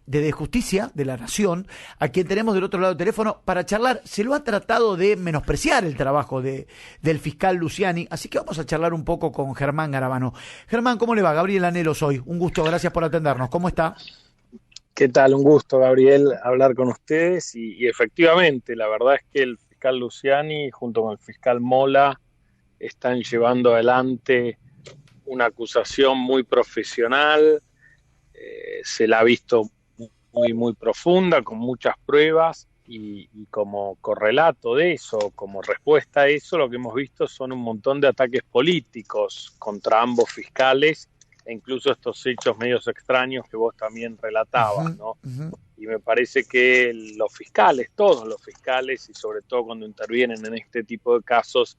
de Justicia de la Nación, a quien tenemos del otro lado del teléfono para charlar. Se lo ha tratado de menospreciar el trabajo del fiscal Luciani, así que vamos a charlar un poco con Germán Garabano. Germán, ¿cómo le va? Gabriel Anhelo soy. Un gusto, gracias por atendernos. ¿Cómo está? ¿Qué tal? Un gusto, Gabriel, hablar con ustedes y efectivamente, la verdad es que el fiscal Luciani junto con el fiscal Mola están llevando adelante una acusación muy profesional, se la ha visto muy profunda, con muchas pruebas y como correlato de eso, como respuesta a eso, lo que hemos visto son un montón de ataques políticos contra ambos fiscales e incluso estos hechos medios extraños que vos también relatabas, ¿no? Y me parece que los fiscales, todos los fiscales, y sobre todo cuando intervienen en este tipo de casos,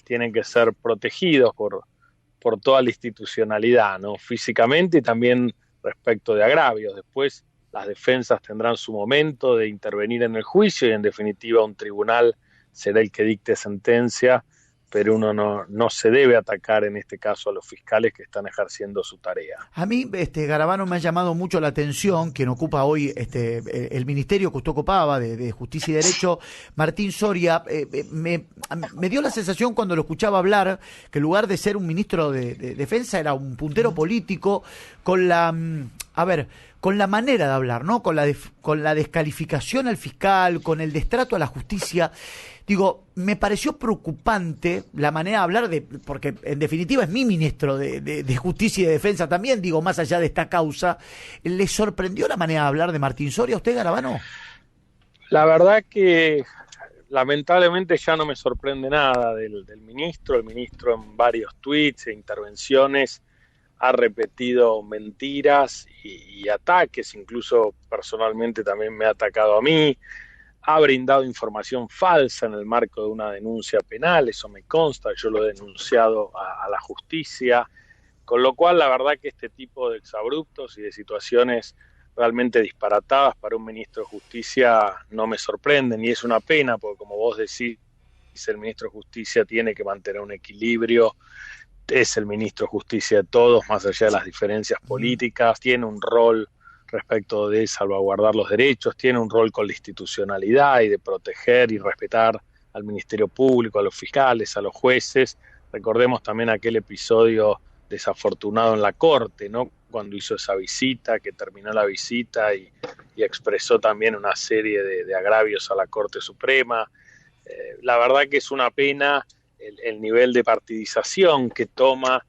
tienen que ser protegidos por toda la institucionalidad, ¿no? Físicamente y también respecto de agravios. Después las defensas tendrán su momento de intervenir en el juicio y en definitiva un tribunal será el que dicte sentencia, pero uno no se debe atacar en este caso a los fiscales que están ejerciendo su tarea. A mí, Garabano, me ha llamado mucho la atención quien ocupa hoy el ministerio que usted ocupaba de Justicia y Derecho, Martín Soria. Me dio la sensación cuando lo escuchaba hablar que en lugar de ser un ministro de Defensa era un puntero político con con la manera de hablar, ¿no? Con la descalificación al fiscal, con el destrato a la justicia. Digo, me pareció preocupante la manera de hablar porque en definitiva es mi ministro de Justicia y de Defensa también, digo, más allá de esta causa. ¿Le sorprendió la manera de hablar de Martín Soria a usted, Garabano? La verdad que lamentablemente ya no me sorprende nada del ministro. El ministro en varios tweets e intervenciones ha repetido mentiras y ataques, incluso personalmente también me ha atacado a mí, ha brindado información falsa en el marco de una denuncia penal, eso me consta, yo lo he denunciado a la justicia, con lo cual la verdad que este tipo de exabruptos y de situaciones realmente disparatadas para un ministro de Justicia no me sorprenden y es una pena porque como vos decís, el ministro de Justicia tiene que mantener un equilibrio, es el ministro de Justicia de todos, más allá de las diferencias políticas, tiene un rol respecto de salvaguardar los derechos, tiene un rol con la institucionalidad y de proteger y respetar al Ministerio Público, a los fiscales, a los jueces. Recordemos también aquel episodio desafortunado en la Corte, ¿no? Cuando hizo esa visita, que terminó la visita y expresó también una serie de agravios a la Corte Suprema. La verdad que es una pena el nivel de partidización que toma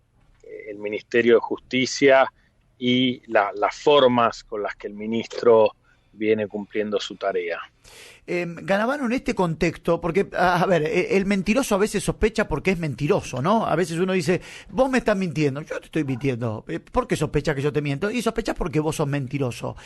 el Ministerio de Justicia y las formas con las que el ministro viene cumpliendo su tarea. Garabano, en este contexto, porque, a ver, el mentiroso a veces sospecha porque es mentiroso, ¿no? A veces uno dice, vos me estás mintiendo, yo te estoy mintiendo, ¿por qué sospechas que yo te miento? Y sospechas porque vos sos mentiroso.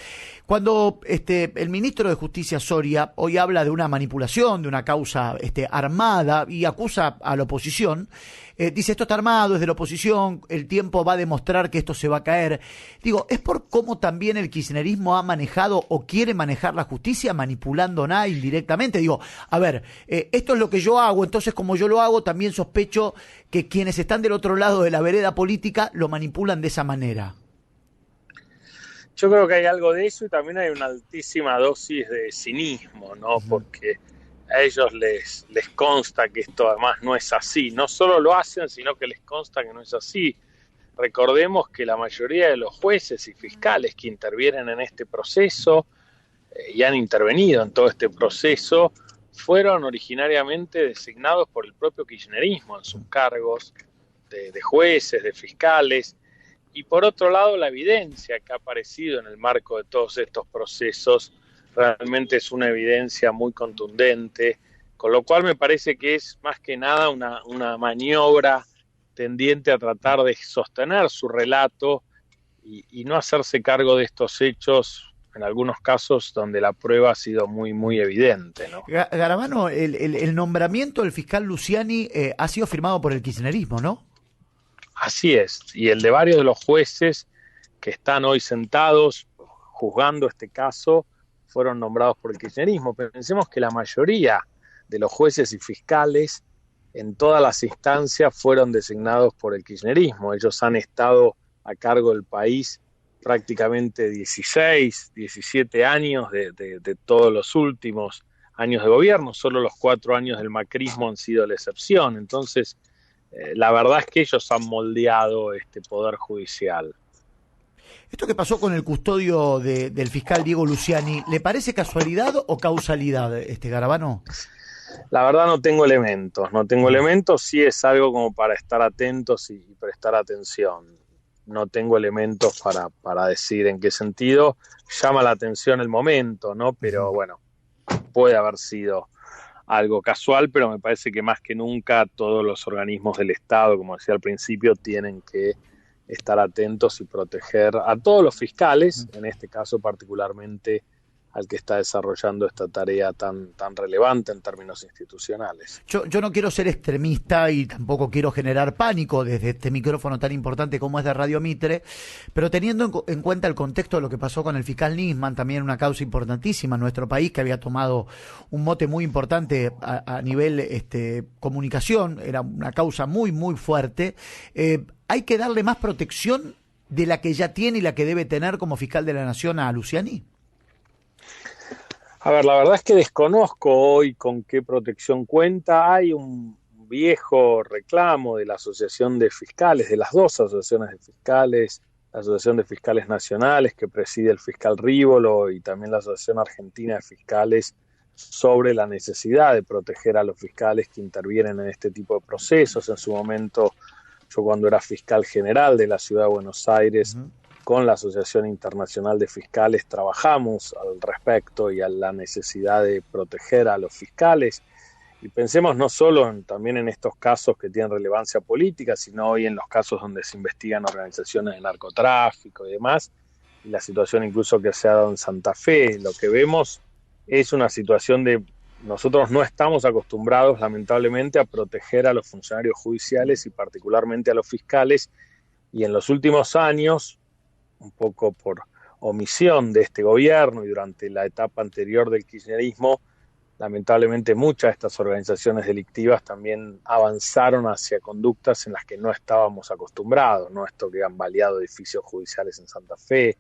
Cuando el ministro de Justicia, Soria, hoy habla de una manipulación, de una causa armada y acusa a la oposición, dice esto está armado, es de la oposición, el tiempo va a demostrar que esto se va a caer. Digo, ¿es por cómo también el kirchnerismo ha manejado o quiere manejar la justicia manipulándola indirectamente? Digo, a ver, esto es lo que yo hago, entonces como yo lo hago, también sospecho que quienes están del otro lado de la vereda política lo manipulan de esa manera. Yo creo que hay algo de eso y también hay una altísima dosis de cinismo, ¿no? Porque a ellos les consta que esto además no es así. No solo lo hacen, sino que les consta que no es así. Recordemos que la mayoría de los jueces y fiscales que intervienen en este proceso y han intervenido en todo este proceso fueron originariamente designados por el propio kirchnerismo en sus cargos de jueces, de fiscales. Y por otro lado, la evidencia que ha aparecido en el marco de todos estos procesos realmente es una evidencia muy contundente, con lo cual me parece que es más que nada una maniobra tendiente a tratar de sostener su relato y no hacerse cargo de estos hechos, en algunos casos donde la prueba ha sido muy evidente, ¿no? Garabano, el nombramiento del fiscal Luciani ha sido firmado por el kirchnerismo, ¿no? Así es, y el de varios de los jueces que están hoy sentados juzgando este caso fueron nombrados por el kirchnerismo. Pensemos que la mayoría de los jueces y fiscales en todas las instancias fueron designados por el kirchnerismo. Ellos han estado a cargo del país prácticamente 16, 17 años de todos los últimos años de gobierno. Solo los 4 años del macrismo han sido la excepción. Entonces, la verdad es que ellos han moldeado este poder judicial. Esto que pasó con el custodio del fiscal Diego Luciani, ¿le parece casualidad o causalidad, Garabano? La verdad no tengo elementos, sí es algo como para estar atentos y prestar atención. No tengo elementos para decir en qué sentido. Llama la atención el momento, ¿no? Pero bueno, puede haber sido algo casual, pero me parece que más que nunca todos los organismos del Estado, como decía al principio, tienen que estar atentos y proteger a todos los fiscales, en este caso particularmente al que está desarrollando esta tarea tan relevante en términos institucionales. Yo no quiero ser extremista y tampoco quiero generar pánico desde este micrófono tan importante como es de Radio Mitre, pero teniendo en cuenta el contexto de lo que pasó con el fiscal Nisman, también una causa importantísima en nuestro país que había tomado un mote muy importante a nivel comunicación, era una causa muy, muy fuerte, ¿hay que darle más protección de la que ya tiene y la que debe tener como fiscal de la Nación a Luciani? A ver, la verdad es que desconozco hoy con qué protección cuenta. Hay un viejo reclamo de la Asociación de Fiscales, de las dos asociaciones de fiscales, la Asociación de Fiscales Nacionales que preside el fiscal Rívolo y también la Asociación Argentina de Fiscales, sobre la necesidad de proteger a los fiscales que intervienen en este tipo de procesos. En su momento, yo cuando era fiscal general de la Ciudad de Buenos Aires, con la Asociación Internacional de Fiscales trabajamos al respecto y a la necesidad de proteger a los fiscales. Y pensemos no solo también en estos casos que tienen relevancia política, sino hoy en los casos donde se investigan organizaciones de narcotráfico y demás, y la situación incluso que se ha dado en Santa Fe. Lo que vemos es una situación de nosotros no estamos acostumbrados, lamentablemente, a proteger a los funcionarios judiciales y particularmente a los fiscales, y en los últimos años, un poco por omisión de este gobierno y durante la etapa anterior del kirchnerismo, lamentablemente muchas de estas organizaciones delictivas también avanzaron hacia conductas en las que no estábamos acostumbrados, ¿no? Esto que han baleado edificios judiciales en Santa Fe,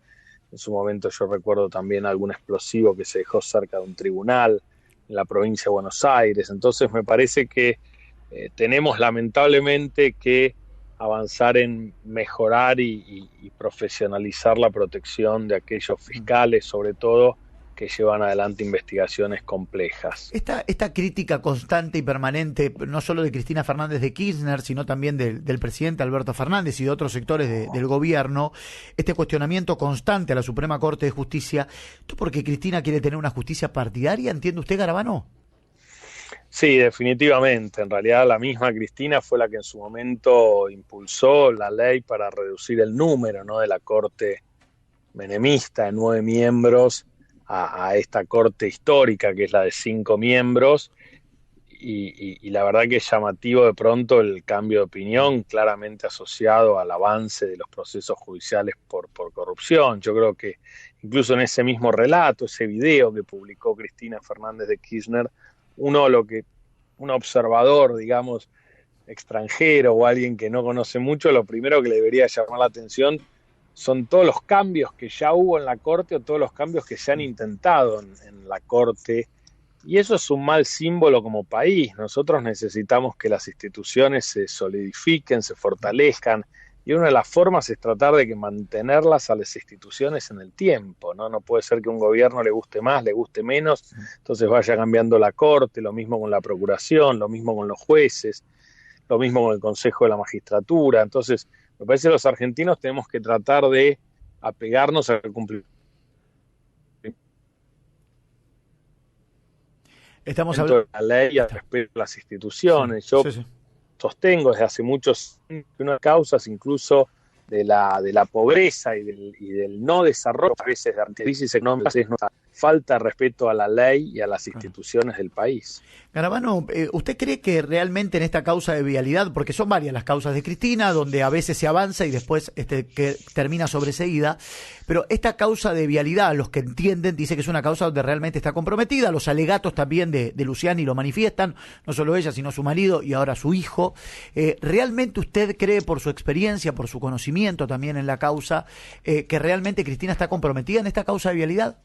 en su momento yo recuerdo también algún explosivo que se dejó cerca de un tribunal en la provincia de Buenos Aires. Entonces me parece que tenemos lamentablemente que avanzar en mejorar y profesionalizar la protección de aquellos fiscales, sobre todo, que llevan adelante investigaciones complejas. Esta crítica constante y permanente, no solo de Cristina Fernández de Kirchner, sino también del presidente Alberto Fernández y de otros sectores del gobierno, este cuestionamiento constante a la Suprema Corte de Justicia, ¿esto porque Cristina quiere tener una justicia partidaria? ¿Entiende usted, Garabano? Sí, definitivamente. En realidad la misma Cristina fue la que en su momento impulsó la ley para reducir el número, ¿no?, de la Corte menemista de 9 miembros a esta Corte histórica que es la de 5 miembros. Y la verdad que es llamativo de pronto el cambio de opinión claramente asociado al avance de los procesos judiciales por corrupción. Yo creo que incluso en ese mismo relato, ese video que publicó Cristina Fernández de Kirchner, un observador, digamos, extranjero o alguien que no conoce mucho, lo primero que le debería llamar la atención son todos los cambios que ya hubo en la Corte o todos los cambios que se han intentado en la Corte. Y eso es un mal símbolo como país. Nosotros necesitamos que las instituciones se solidifiquen, se fortalezcan, y una de las formas es tratar de que mantenerlas a las instituciones en el tiempo, ¿no? No puede ser que a un gobierno le guste más, le guste menos, entonces vaya cambiando la Corte, lo mismo con la Procuración, lo mismo con los jueces, lo mismo con el Consejo de la Magistratura. Entonces, me parece que los argentinos tenemos que tratar de apegarnos al cumplimiento de la ley y al respeto a las instituciones. Yo sostengo desde hace muchos años que una de las causas incluso de la pobreza y del no desarrollo, a veces de crisis económicas, es nuestra falta de respeto a la ley y a las instituciones del país. Garabano, ¿usted cree que realmente en esta causa de vialidad, porque son varias las causas de Cristina, donde a veces se avanza y después que termina sobreseída, pero esta causa de vialidad, los que entienden, dice que es una causa donde realmente está comprometida, los alegatos también de Luciani lo manifiestan, no solo ella, sino su marido y ahora su hijo. ¿Realmente usted cree, por su experiencia, por su conocimiento, asesoramiento también en la causa, que realmente Cristina está comprometida en esta causa de vialidad.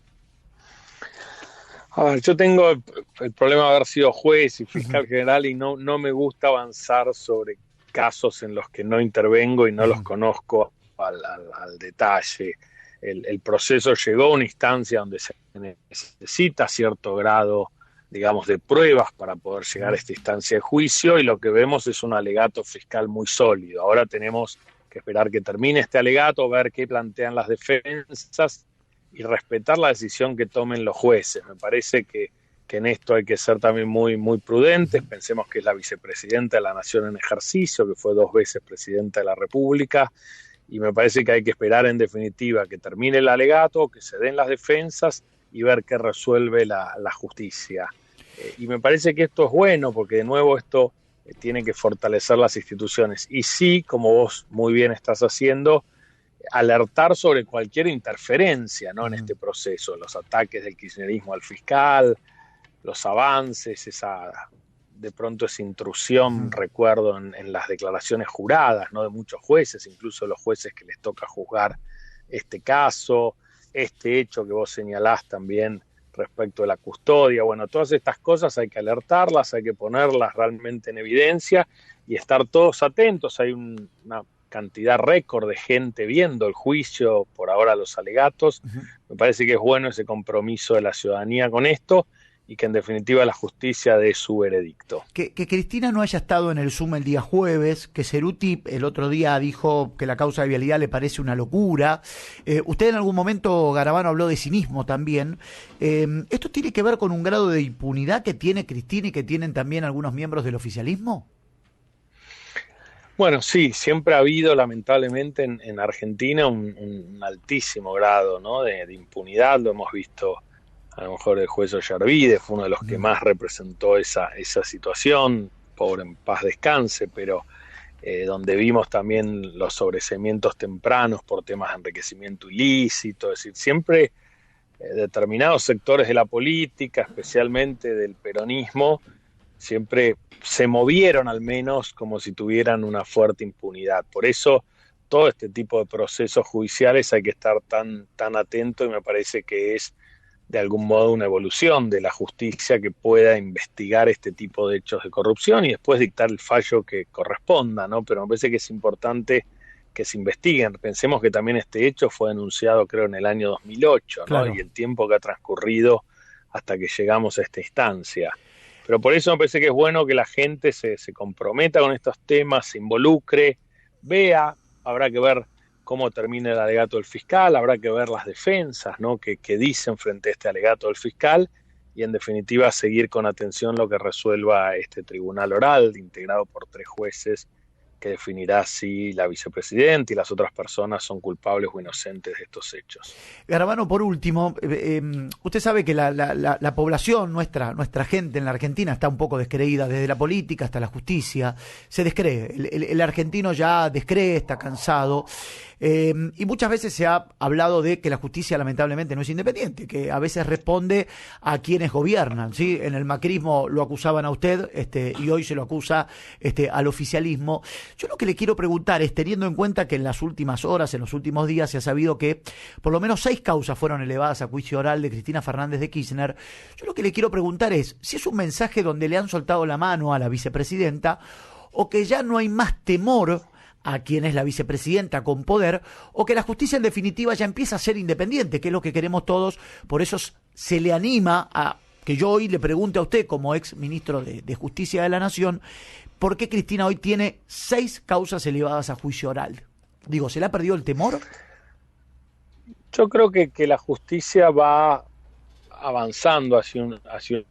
A ver, yo tengo el problema de haber sido juez y fiscal general y no me gusta avanzar sobre casos en los que no intervengo y no los conozco al detalle. El proceso llegó a una instancia donde se necesita cierto grado, digamos, de pruebas para poder llegar a esta instancia de juicio, y lo que vemos es un alegato fiscal muy sólido. Ahora tenemos que esperar que termine este alegato, ver qué plantean las defensas y respetar la decisión que tomen los jueces. Me parece que en esto hay que ser también muy, muy prudentes. Pensemos que es la vicepresidenta de la Nación en ejercicio, que fue 2 veces presidenta de la República, y me parece que hay que esperar en definitiva que termine el alegato, que se den las defensas y ver qué resuelve la justicia. Y me parece que esto es bueno, porque de nuevo esto tiene que fortalecer las instituciones. Y sí, como vos muy bien estás haciendo, alertar sobre cualquier interferencia, ¿no?, en este proceso, los ataques del kirchnerismo al fiscal, los avances, de pronto esa intrusión, recuerdo en las declaraciones juradas, ¿no?, de muchos jueces, incluso los jueces que les toca juzgar este caso, este hecho que vos señalás también respecto de la custodia. Bueno, todas estas cosas hay que alertarlas, hay que ponerlas realmente en evidencia y estar todos atentos. Hay una cantidad récord de gente viendo el juicio, por ahora los alegatos. Me parece que es bueno ese compromiso de la ciudadanía con esto y que en definitiva la justicia dé su veredicto. Que Cristina no haya estado en el Zoom el día jueves, que Cerruti el otro día dijo que la causa de vialidad le parece una locura. Usted en algún momento, Garabano, habló de cinismo también. ¿Esto tiene que ver con un grado de impunidad que tiene Cristina y que tienen también algunos miembros del oficialismo? Bueno, sí, siempre ha habido lamentablemente en Argentina un altísimo grado, ¿no?, de impunidad. Lo hemos visto, a lo mejor el juez Ollarvide fue uno de los que más representó esa situación, pobre en paz descanse, pero donde vimos también los sobreseimientos tempranos por temas de enriquecimiento ilícito. Es decir, siempre determinados sectores de la política, especialmente del peronismo, siempre se movieron al menos como si tuvieran una fuerte impunidad. Por eso todo este tipo de procesos judiciales hay que estar tan atento, y me parece que es de algún modo una evolución de la justicia que pueda investigar este tipo de hechos de corrupción y después dictar el fallo que corresponda, ¿no? Pero me parece que es importante que se investiguen. Pensemos que también este hecho fue denunciado, creo, en el año 2008, ¿no? Claro. Y el tiempo que ha transcurrido hasta que llegamos a esta instancia. Pero por eso me parece que es bueno que la gente se comprometa con estos temas, se involucre, vea. Habrá que ver cómo termina el alegato del fiscal, habrá que ver las defensas, ¿no?, que dicen frente a este alegato del fiscal, y en definitiva seguir con atención lo que resuelva este tribunal oral integrado por 3 jueces, que definirá si la vicepresidenta y las otras personas son culpables o inocentes de estos hechos. Garabano, por último, usted sabe que la población, nuestra gente en la Argentina está un poco descreída, desde la política hasta la justicia, se descree, el argentino ya descree, está cansado, y muchas veces se ha hablado de que la justicia lamentablemente no es independiente, que a veces responde a quienes gobiernan, ¿sí? En el macrismo lo acusaban a usted, y hoy se lo acusa al oficialismo. Yo lo que le quiero preguntar es, teniendo en cuenta que en las últimas horas, en los últimos días, se ha sabido que por lo menos 6 causas fueron elevadas a juicio oral de Cristina Fernández de Kirchner, yo lo que le quiero preguntar es si es un mensaje donde le han soltado la mano a la vicepresidenta, o que ya no hay más temor a quien es la vicepresidenta con poder, o que la justicia en definitiva ya empieza a ser independiente, que es lo que queremos todos. Por eso se le anima a que yo hoy le pregunte a usted, como ex ministro de Justicia de la Nación, ¿por qué Cristina hoy tiene 6 causas elevadas a juicio oral? Digo, ¿se le ha perdido el temor? Yo creo que la justicia va avanzando hacia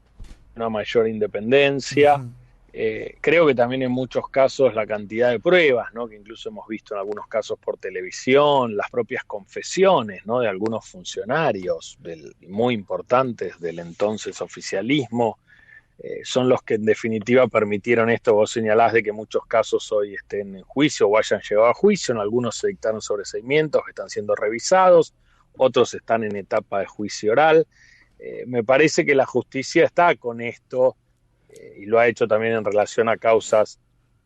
una mayor independencia. Uh-huh. Creo que también en muchos casos la cantidad de pruebas, ¿no?, que incluso hemos visto en algunos casos por televisión, las propias confesiones, ¿no?, de algunos funcionarios muy importantes del entonces oficialismo, son los que en definitiva permitieron esto. Vos señalás de que muchos casos hoy estén en juicio o hayan llegado a juicio. En algunos se dictaron sobreseimientos que están siendo revisados, otros están en etapa de juicio oral. Me parece que la justicia está con esto, y lo ha hecho también en relación a causas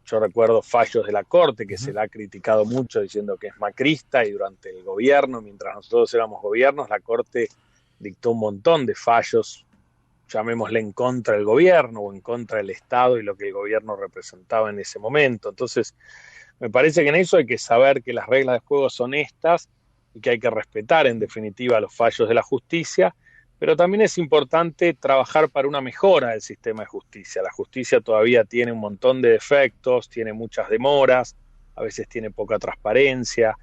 Yo recuerdo fallos de la Corte que se la ha criticado mucho diciendo que es macrista, y durante el gobierno, mientras nosotros éramos gobiernos, la Corte dictó un montón de fallos, llamémosle en contra del gobierno o en contra del Estado y lo que el gobierno representaba en ese momento. Entonces, me parece que en eso hay que saber que las reglas de juego son estas y que hay que respetar en definitiva los fallos de la justicia, pero también es importante trabajar para una mejora del sistema de justicia. La justicia todavía tiene un montón de defectos, tiene muchas demoras, a veces tiene poca transparencia.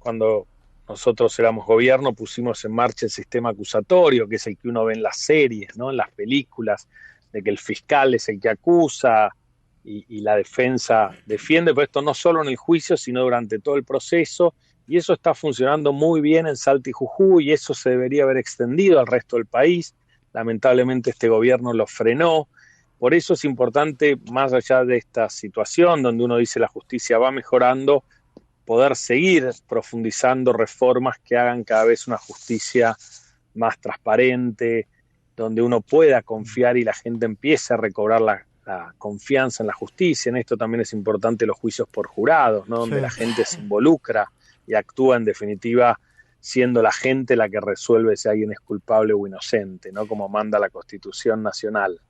Cuando nosotros éramos gobierno, pusimos en marcha el sistema acusatorio, que es el que uno ve en las series, ¿no? En las películas, de que el fiscal es el que acusa y la defensa defiende, pero esto no solo en el juicio, sino durante todo el proceso. Y eso está funcionando muy bien en Salta y Jujuy, y eso se debería haber extendido al resto del país. Lamentablemente este gobierno lo frenó. Por eso es importante, más allá de esta situación donde uno dice la justicia va mejorando, poder seguir profundizando reformas que hagan cada vez una justicia más transparente, donde uno pueda confiar y la gente empiece a recobrar la confianza en la justicia. En esto también es importante los juicios por jurados, ¿no? Donde la gente se involucra y actúa en definitiva siendo la gente la que resuelve si alguien es culpable o inocente, ¿no? Como manda la Constitución Nacional.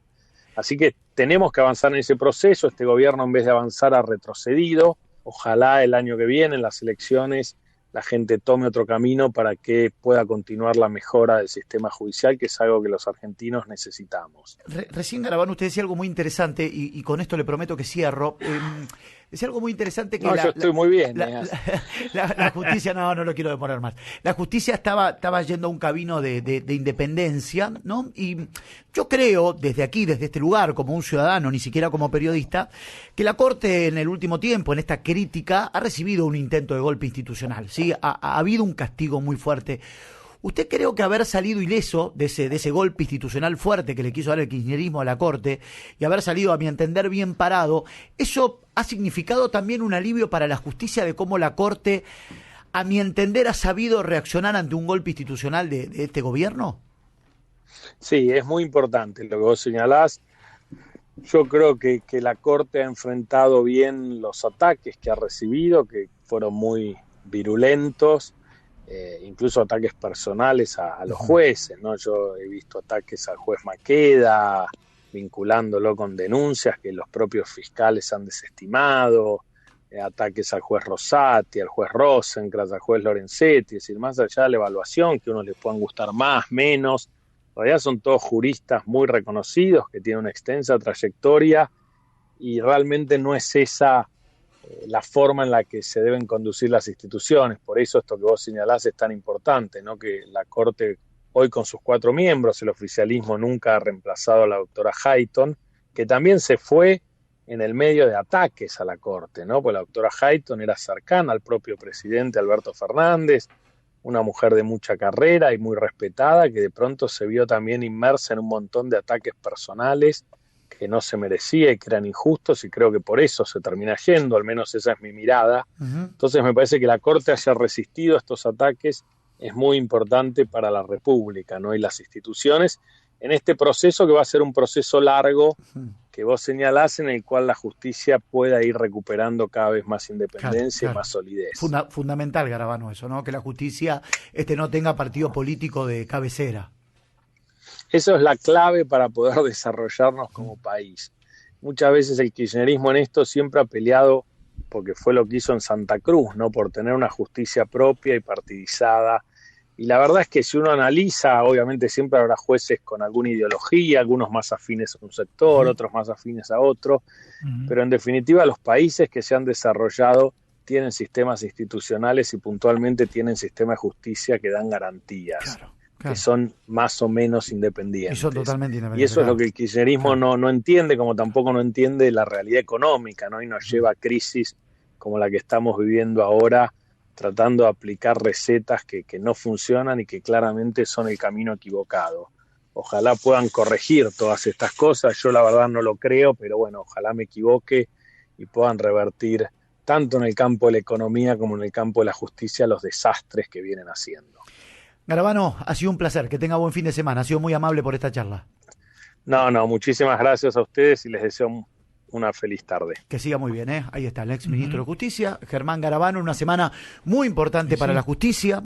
Así que tenemos que avanzar en ese proceso. Este gobierno, en vez de avanzar, ha retrocedido. Ojalá el año que viene, en las elecciones, la gente tome otro camino para que pueda continuar la mejora del sistema judicial, que es algo que los argentinos necesitamos. Recién, Garabano, usted decía algo muy interesante, y con esto le prometo que cierro. Decía algo muy interesante que yo estoy muy bien. La justicia, no lo quiero demorar más. La justicia estaba yendo a un camino de independencia, ¿no? Y yo creo, desde aquí, desde este lugar, como un ciudadano, ni siquiera como periodista, que la Corte en el último tiempo, en esta crítica, ha recibido un intento de golpe institucional, ¿sí? Ha habido un castigo muy fuerte. ¿Usted cree que haber salido ileso de ese golpe institucional fuerte que le quiso dar el kirchnerismo a la Corte y haber salido, a mi entender, bien parado, eso ha significado también un alivio para la justicia de cómo la Corte, a mi entender, ha sabido reaccionar ante un golpe institucional de este gobierno? Sí, es muy importante lo que vos señalás. Yo creo que la Corte ha enfrentado bien los ataques que ha recibido, que fueron muy virulentos. Incluso ataques personales a los jueces, ¿no? Yo he visto ataques al juez Maqueda, vinculándolo con denuncias que los propios fiscales han desestimado, ataques al juez Rosati, al juez Rosencrantz, al juez Lorenzetti. Es decir, más allá de la evaluación, que a unos les puedan gustar más, menos, en realidad son todos juristas muy reconocidos, que tienen una extensa trayectoria, y realmente no es esa la forma en la que se deben conducir las instituciones. Por eso esto que vos señalás es tan importante, ¿no? Que la Corte, hoy con sus 4 miembros, el oficialismo nunca ha reemplazado a la doctora Hayton, que también se fue en el medio de ataques a la Corte, ¿no? Pues la doctora Hayton era cercana al propio presidente Alberto Fernández, una mujer de mucha carrera y muy respetada, que de pronto se vio también inmersa en un montón de ataques personales que no se merecía y que eran injustos, y creo que por eso se termina yendo, al menos esa es mi mirada. Entonces me parece que la Corte haya resistido estos ataques es muy importante para la República, ¿no? Y las instituciones en este proceso, que va a ser un proceso largo, que vos señalás, en el cual la justicia pueda ir recuperando cada vez más independencia, claro. Y más solidez. Fundamental, Garabano, eso, ¿no? Que la justicia no tenga partido político de cabecera. Eso es la clave para poder desarrollarnos como país. Muchas veces el kirchnerismo en esto siempre ha peleado, porque fue lo que hizo en Santa Cruz, ¿no? Por tener una justicia propia y partidizada. Y la verdad es que si uno analiza, obviamente siempre habrá jueces con alguna ideología, algunos más afines a un sector, otros más afines a otro, pero en definitiva los países que se han desarrollado tienen sistemas institucionales y puntualmente tienen sistemas de justicia que dan garantías. Claro. Que son más o menos independientes. Y son totalmente independientes. Y eso es lo que el kirchnerismo no entiende, como tampoco no entiende la realidad económica, ¿no? Y nos lleva a crisis como la que estamos viviendo ahora, tratando de aplicar recetas que no funcionan y que claramente son el camino equivocado. Ojalá puedan corregir todas estas cosas. Yo la verdad no lo creo, pero bueno, ojalá me equivoque y puedan revertir tanto en el campo de la economía como en el campo de la justicia los desastres que vienen haciendo. Garabano, ha sido un placer, que tenga buen fin de semana, ha sido muy amable por esta charla. No, muchísimas gracias a ustedes y les deseo una feliz tarde. Que siga muy bien, ¿eh? Ahí está el ex ministro de Justicia, Germán Garabano, una semana muy importante para la justicia.